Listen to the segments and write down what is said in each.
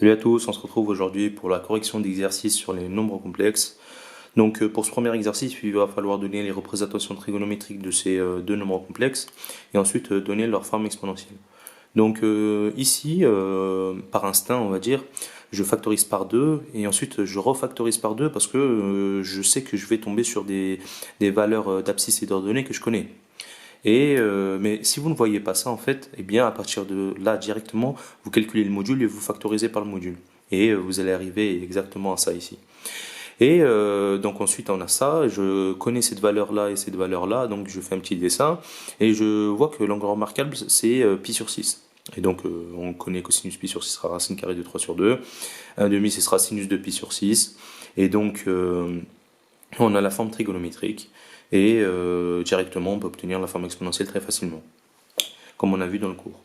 Salut à tous, on se retrouve aujourd'hui pour la correction d'exercices sur les nombres complexes. Donc pour ce premier exercice, il va falloir donner les représentations trigonométriques de ces deux nombres complexes et ensuite donner leur forme exponentielle. Donc ici, par instinct, on va dire, je factorise par 2 et ensuite je refactorise par 2 parce que je sais que je vais tomber sur des valeurs d'abscisse et d'ordonnée que je connais. Mais si vous ne voyez pas ça, en fait, eh bien, à partir de là, directement, vous calculez le module et vous factorisez par le module. Et vous allez arriver exactement à ça ici. Donc ensuite, on a ça. Je connais cette valeur-là et cette valeur-là. Donc je fais un petit dessin. Et je vois que l'angle remarquable, c'est pi sur 6. Et donc, on connaît que sinus pi sur 6 sera racine carrée de 3 sur 2. 1 demi, ce sera sinus de pi sur 6. Et donc, on a la forme trigonométrique. Et directement, on peut obtenir la forme exponentielle très facilement, comme on a vu dans le cours.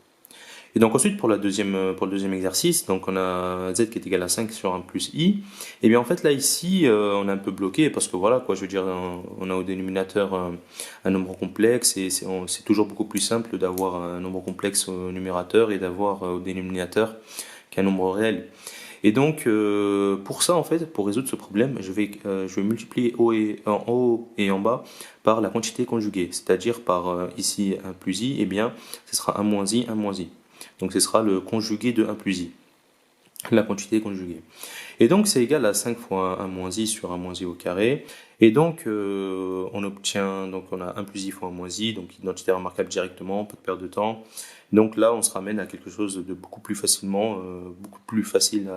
Et donc ensuite, pour le deuxième exercice, donc on a z qui est égal à 5 sur 1 plus i. Et bien en fait là ici, on est un peu bloqué parce que voilà quoi, je veux dire, on a au dénominateur un nombre complexe et c'est toujours beaucoup plus simple d'avoir un nombre complexe au numérateur et d'avoir au dénominateur qu'un nombre réel. Et donc, pour ça, en fait, pour résoudre ce problème, je vais multiplier en haut et en bas par la quantité conjuguée, c'est-à-dire par ici 1 plus i, et bien, ce sera 1 moins i, 1 moins i. Donc, ce sera le conjugué de 1 plus i, la quantité conjuguée. Et donc, c'est égal à 5 fois 1 moins i sur 1 moins i au carré. Et donc, on obtient, donc on a 1 plus i fois 1 moins i, donc identité remarquable directement, pas de perte de temps. Donc là, on se ramène à quelque chose de beaucoup plus beaucoup plus facile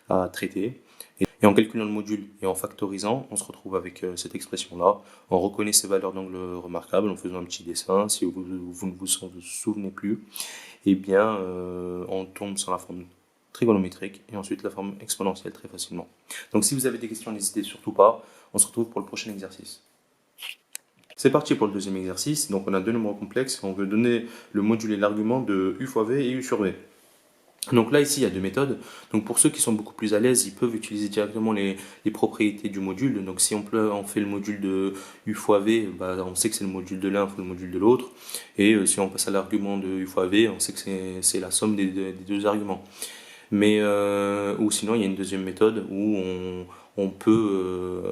à traiter. Et en calculant le module et en factorisant, on se retrouve avec cette expression-là. On reconnaît ces valeurs d'angle remarquable en faisant un petit dessin. Si vous ne vous souvenez plus, eh bien, on tombe sur la forme trigonométrique et ensuite la forme exponentielle très facilement. Donc si vous avez des questions, n'hésitez surtout pas. On se retrouve pour le prochain exercice. C'est parti pour le deuxième exercice. Donc on a deux nombres complexes. On veut donner le module et l'argument de u fois v et u sur v. Donc là ici il y a deux méthodes. Donc pour ceux qui sont beaucoup plus à l'aise, ils peuvent utiliser directement les propriétés du module. Donc si on fait le module de u fois v, bah, on sait que c'est le module de l'un ou le module de l'autre. Et si on passe à l'argument de u fois v, on sait que c'est la somme des deux arguments. Mais ou sinon il y a une deuxième méthode où on peut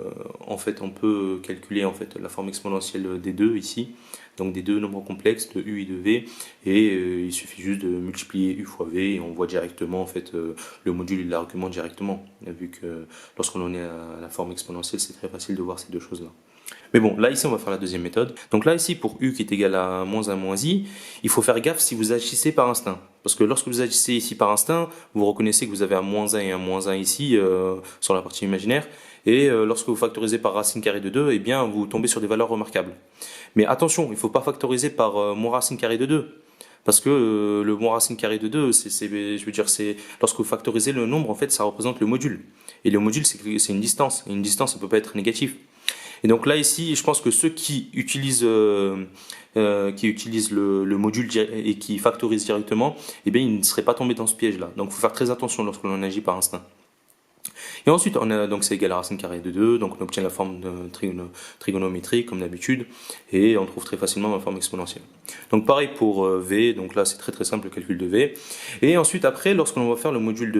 on peut calculer en fait la forme exponentielle des deux ici, donc des deux nombres complexes de u et de v, et il suffit juste de multiplier u fois v et on voit directement en fait le module et l'argument directement, vu que lorsqu'on est à la forme exponentielle, c'est très facile de voir ces deux choses-là. Mais bon, là ici on va faire la deuxième méthode. Donc là ici pour u qui est égal à moins 1 moins i, il faut faire gaffe si vous agissez par instinct. Parce que lorsque vous agissez ici par instinct, vous reconnaissez que vous avez un moins 1 et un moins 1 ici sur la partie imaginaire. Et lorsque vous factorisez par racine carrée de 2, eh bien vous tombez sur des valeurs remarquables. Mais attention, il ne faut pas factoriser par moins racine carrée de 2. Parce que le moins racine carrée de 2, je veux dire, c'est lorsque vous factorisez le nombre, en fait, ça représente le module. Et le module, c'est une distance. Et une distance, ça ne peut pas être négatif. Et donc là ici, je pense que ceux qui utilisent le module et qui factorisent directement, eh bien ils ne seraient pas tombés dans ce piège-là. Donc il faut faire très attention lorsque l'on agit par instinct. Et ensuite, donc c'est égal à racine carrée de 2, donc on obtient la forme de trigonométrique comme d'habitude, et on trouve très facilement la forme exponentielle. Donc pareil pour v, donc là c'est très très simple le calcul de v. Et ensuite après, lorsqu'on va faire le module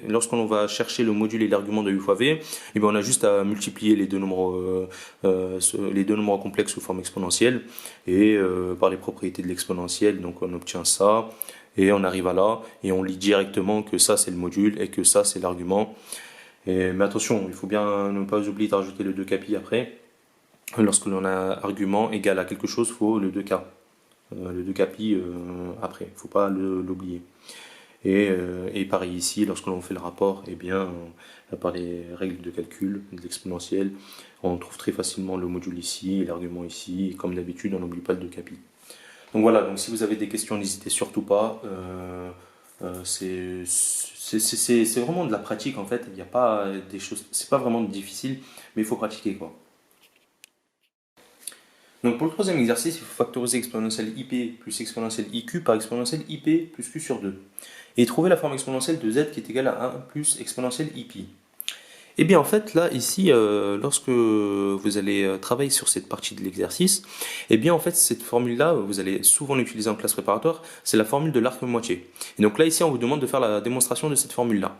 lorsqu'on va chercher le module et l'argument de u fois v, eh bien on a juste à multiplier les deux nombres complexes sous forme exponentielle, et par les propriétés de l'exponentielle, donc on obtient ça. Et on arrive à là, et on lit directement que ça c'est le module et que ça c'est l'argument. Mais attention, il faut bien ne pas oublier de rajouter le 2K après. Lorsque l'on a argument égal à quelque chose, il faut le 2K. Le 2K après, il ne faut pas l'oublier. Et pareil ici, lorsque l'on fait le rapport, eh bien, par les règles de calcul de l'exponentielle, on trouve très facilement le module ici et l'argument ici. Et comme d'habitude, on n'oublie pas le 2K. Donc voilà, donc si vous avez des questions, n'hésitez surtout pas. C'est vraiment de la pratique en fait. Il n'y a pas des choses, c'est pas vraiment difficile, mais il faut pratiquer quoi. Donc pour le troisième exercice, il faut factoriser exponentielle ip plus exponentielle iq par exponentielle ip plus q sur 2. Et trouver la forme exponentielle de z qui est égale à 1 plus exponentielle ip. Eh bien en fait là ici lorsque vous allez travailler sur cette partie de l'exercice, eh bien en fait cette formule là vous allez souvent l'utiliser en classe préparatoire, c'est la formule de l'arc moitié. Et donc là ici on vous demande de faire la démonstration de cette formule là.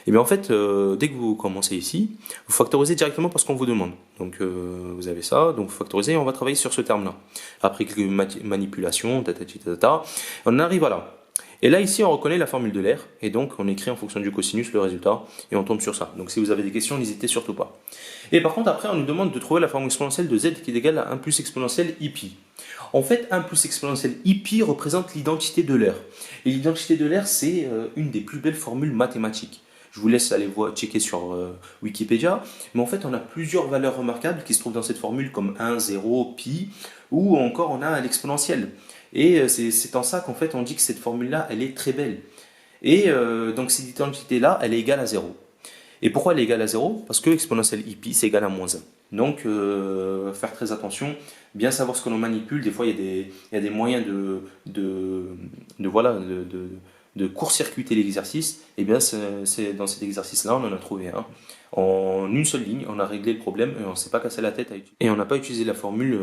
Et bien en fait dès que vous commencez ici, vous factorisez directement par ce qu'on vous demande. Donc vous avez ça, donc vous factorisez et on va travailler sur ce terme là. Après quelques manipulations, on arrive à là. Et là, ici, on reconnaît la formule de l'air, et donc on écrit en fonction du cosinus le résultat, et on tombe sur ça. Donc si vous avez des questions, n'hésitez surtout pas. Et par contre, après, on nous demande de trouver la formule exponentielle de z qui est égale à 1 plus exponentielle ipi. En fait, 1 plus exponentielle ipi représente l'identité de l'air. Et l'identité de l'air, c'est une des plus belles formules mathématiques. Je vous laisse aller voir, checker sur Wikipédia. Mais en fait, on a plusieurs valeurs remarquables qui se trouvent dans cette formule, comme 1, 0, pi, ou encore on a l'exponentielle. Et c'est en ça qu'en fait on dit que cette formule-là, elle est très belle. Et donc cette identité-là, elle est égale à 0. Et pourquoi elle est égale à 0? Parce que exponentielle pi, c'est égal à moins 1. Donc faire très attention, bien savoir ce que l'on manipule. Des fois, il y a des moyens voilà, de court-circuiter l'exercice. Et bien c'est dans cet exercice-là, on en a trouvé un. En une seule ligne, on a réglé le problème et on ne s'est pas cassé la tête à utiliser. Et on n'a pas utilisé la formule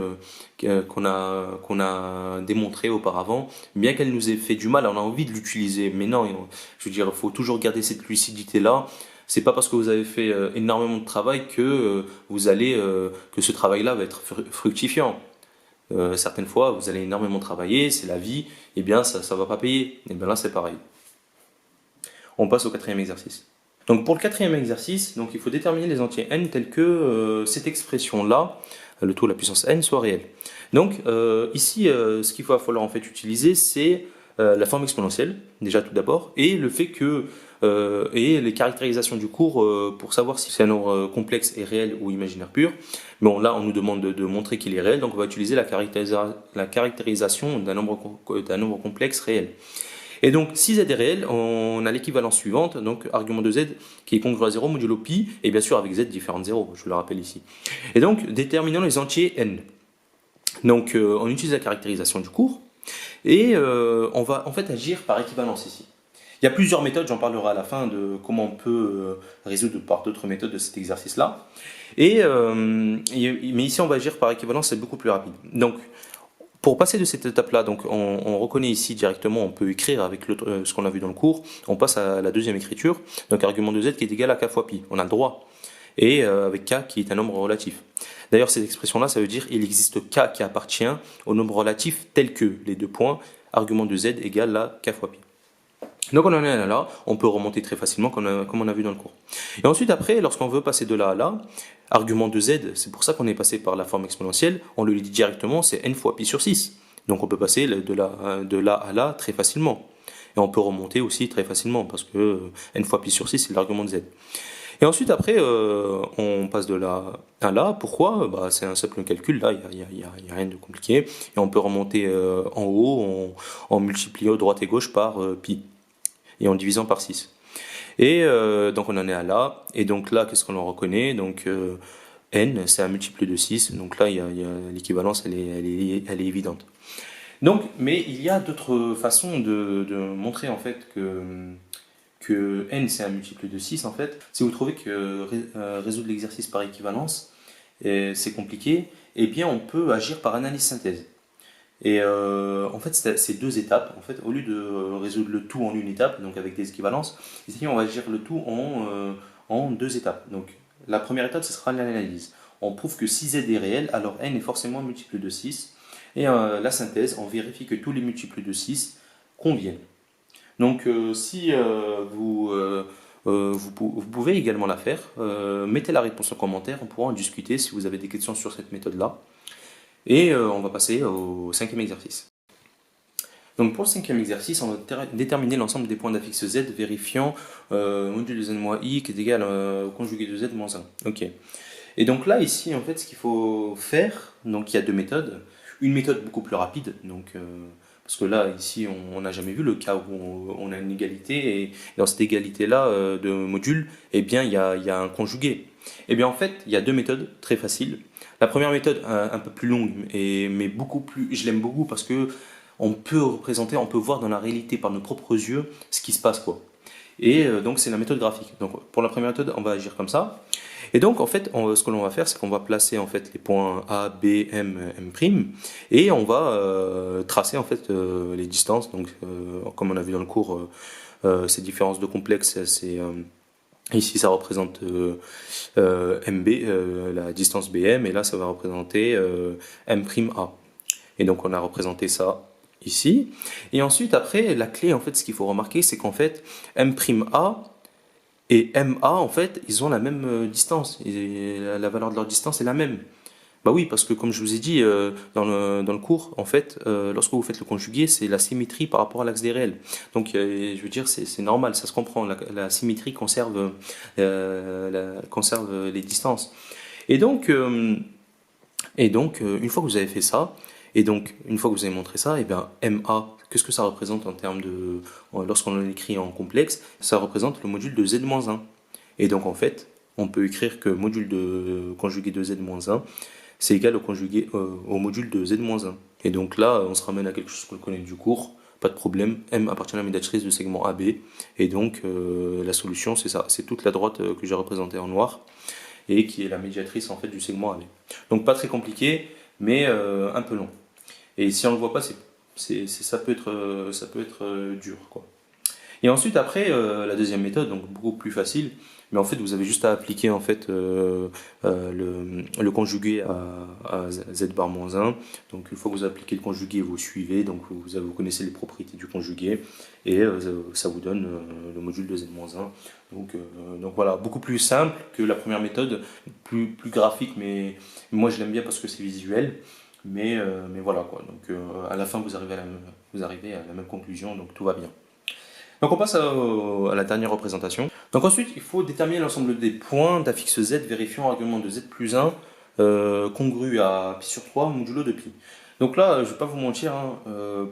qu'on a démontrée auparavant, bien qu'elle nous ait fait du mal, on a envie de l'utiliser. Mais non, je veux dire, il faut toujours garder cette lucidité-là. C'est pas parce que vous avez fait énormément de travail que vous allez que ce travail-là va être fructifiant. Certaines fois, vous allez énormément travailler, c'est la vie, et bien ça va pas payer. Et bien là, c'est pareil. On passe au quatrième exercice. Donc pour le quatrième exercice, donc il faut déterminer les entiers n tels que cette expression-là, le tout à la puissance n, soit réel. Donc ici, ce qu'il va falloir en fait utiliser, c'est la forme exponentielle, déjà tout d'abord, et le fait que et les caractérisations du cours pour savoir si c'est un nombre complexe et réel ou imaginaire pur. Bon, là, on nous demande de montrer qu'il est réel, donc on va utiliser la caractérisation d'un nombre complexe réel. Et donc, si z est réel, on a l'équivalence suivante, donc argument de z qui est congru à 0 modulo pi, et bien sûr avec z différent de 0, je le rappelle ici. Et donc, déterminons les entiers n. Donc, on utilise la caractérisation du cours, et on va en fait agir par équivalence ici. Il y a plusieurs méthodes, j'en parlerai à la fin de comment on peut résoudre par d'autres méthodes de cet exercice-là. Mais ici, on va agir par équivalence, c'est beaucoup plus rapide. Donc, pour passer de cette étape-là, donc on reconnaît ici directement, on peut écrire avec ce qu'on a vu dans le cours, on passe à la deuxième écriture, donc argument de z qui est égal à k fois pi, on a le droit, et avec k qui est un nombre relatif. D'ailleurs, cette expression-là, ça veut dire il existe k qui appartient au nombre relatif tel que les deux points, argument de z égale à k fois pi. Donc on en est là, on peut remonter très facilement comme on a vu dans le cours. Et ensuite après, lorsqu'on veut passer de là à là, argument de z, c'est pour ça qu'on est passé par la forme exponentielle, on le dit directement, c'est n fois pi sur 6. Donc on peut passer de là à là très facilement. Et on peut remonter aussi très facilement, parce que n fois pi sur 6, c'est l'argument de z. Et ensuite après, on passe de là à là. Pourquoi? C'est un simple calcul, là, il n'y a rien de compliqué. Et on peut remonter en haut en multipliant droite et gauche par pi. Et en divisant par 6. Et donc on en est à là, et donc là qu'est-ce qu'on en reconnaît? Donc n c'est un multiple de 6, donc là il y a l'équivalence, elle est évidente. Donc, mais il y a d'autres façons de montrer en fait que n c'est un multiple de 6 en fait. Si vous trouvez que résoudre l'exercice par équivalence c'est compliqué, eh bien on peut agir par analyse synthèse. Et en fait, c'est deux étapes. En fait, au lieu de résoudre le tout en une étape, donc avec des équivalences, ici on va agir le tout en deux étapes. Donc la première étape, ce sera l'analyse. On prouve que si z est réel, alors n est forcément multiple de 6. Et la synthèse, on vérifie que tous les multiples de 6 conviennent. Donc si vous pouvez également la faire, mettez la réponse en commentaire, on pourra en discuter si vous avez des questions sur cette méthode-là. Et on va passer au cinquième exercice. Donc pour le cinquième exercice, on va déterminer l'ensemble des points d'affixe z vérifiant module de z moins i qui est égal au conjugué de z moins 1. Ok. Et donc là, ici, en fait, ce qu'il faut faire, donc il y a deux méthodes. Une méthode beaucoup plus rapide, donc, parce que là, ici, on n'a jamais vu le cas où on a une égalité, et dans cette égalité-là de module, eh bien, il y a un conjugué. Eh bien, en fait, il y a deux méthodes très faciles. La première méthode, un peu plus longue, mais beaucoup plus, je l'aime beaucoup parce que on peut représenter, on peut voir dans la réalité par nos propres yeux ce qui se passe, quoi. Et donc c'est la méthode graphique. Donc pour la première méthode, on va agir comme ça. Et donc en fait, ce que l'on va faire, c'est qu'on va placer en fait les points A, B, M, M', et on va tracer en fait les distances. Donc comme on a vu dans le cours, ces différences de complexe, c'est ici ça représente MB, la distance BM, et là ça va représenter M'A. Et donc on a représenté ça ici. Et ensuite, après, la clé, en fait, ce qu'il faut remarquer, c'est qu'en fait, M'A et MA, en fait, ils ont la même distance. Et la valeur de leur distance est la même. Bah oui, parce que comme je vous ai dit dans le cours, en fait, lorsque vous faites le conjugué, c'est la symétrie par rapport à l'axe des réels. Donc, je veux dire, c'est normal, ça se comprend. La symétrie conserve les distances. Et donc, une fois que vous avez fait ça, et donc une fois que vous avez montré ça, et bien MA, qu'est-ce que ça représente en termes de, lorsqu'on l'écrit en complexe, ça représente le module de z-1. Et donc en fait, on peut écrire que module de conjugué de z-1, c'est égal au conjugué au module de z-1. Et donc là, on se ramène à quelque chose qu'on connaît du cours, pas de problème. M appartient à la médiatrice de segment AB, et donc la solution c'est ça, c'est toute la droite que j'ai représentée en noir, et qui est la médiatrice en fait du segment AB. Donc pas très compliqué, mais un peu long. Et si on le voit pas, ça peut être dur, quoi. Et ensuite, après, la deuxième méthode, donc beaucoup plus facile, mais en fait, vous avez juste à appliquer en fait le conjugué à z bar moins 1. Donc, une fois que vous appliquez le conjugué, vous suivez, donc vous connaissez les propriétés du conjugué, et ça vous donne le module de z moins 1. Donc voilà, beaucoup plus simple que la première méthode, plus graphique, mais moi je l'aime bien parce que c'est visuel. Mais voilà quoi. Donc à la fin vous arrivez à la même conclusion, donc tout va bien. Donc on passe à la dernière représentation. Donc ensuite il faut déterminer l'ensemble des points d'affixe z vérifiant argument de z plus 1 congru à pi sur 3 modulo de pi. Donc là je vais pas vous mentir, hein,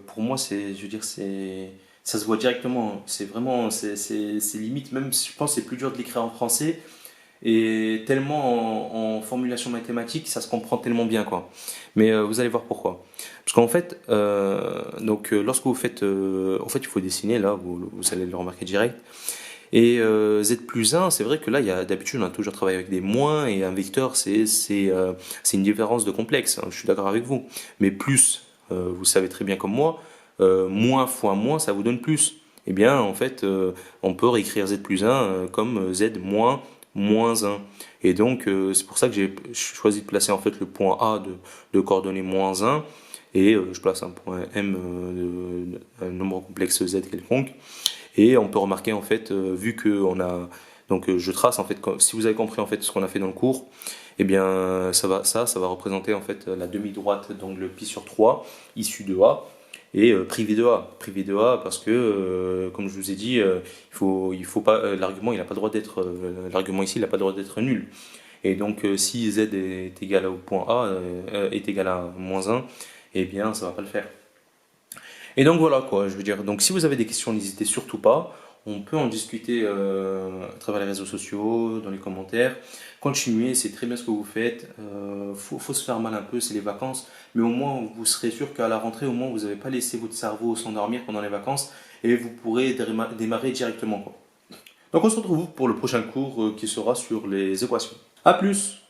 pour moi c'est, je veux dire ça se voit directement. C'est vraiment c'est limite, même je pense que c'est plus dur de l'écrire en français. Et tellement en formulation mathématique, ça se comprend tellement bien, quoi. Mais vous allez voir pourquoi. Parce qu'en fait, lorsque vous faites, en fait, il faut dessiner là, vous allez le remarquer direct. Et z plus 1, c'est vrai que là, d'habitude, on a toujours travaillé avec des moins, et un vecteur, c'est une différence de complexe, hein, je suis d'accord avec vous. Mais plus, vous savez très bien comme moi, moins fois moins, ça vous donne plus. Eh bien, en fait, on peut réécrire z plus 1 comme z moins 1. Et donc, c'est pour ça que j'ai choisi de placer en fait le point A de coordonnées moins 1, et je place un point M un nombre complexe z quelconque. Et on peut remarquer en fait, vu que on a, donc je trace en fait, si vous avez compris en fait ce qu'on a fait dans le cours, eh bien ça va représenter en fait la demi-droite d'angle pi sur 3 issue de A, et privé de A parce que comme je vous ai dit, il faut pas, l'argument il n'a pas le droit d'être, l'argument ici il n'a pas le droit d'être nul. Et donc si z est égal au point A, est égal à moins 1, eh bien ça va pas le faire. Et donc voilà quoi, je veux dire. Donc si vous avez des questions, n'hésitez surtout pas. On peut en discuter à travers les réseaux sociaux, dans les commentaires. Continuez, c'est très bien ce que vous faites. Faut se faire mal un peu, c'est les vacances. Mais au moins, vous serez sûr qu'à la rentrée, au moins, vous n'avez pas laissé votre cerveau s'endormir pendant les vacances. Et vous pourrez démarrer directement, quoi. Donc on se retrouve pour le prochain cours qui sera sur les équations. A plus!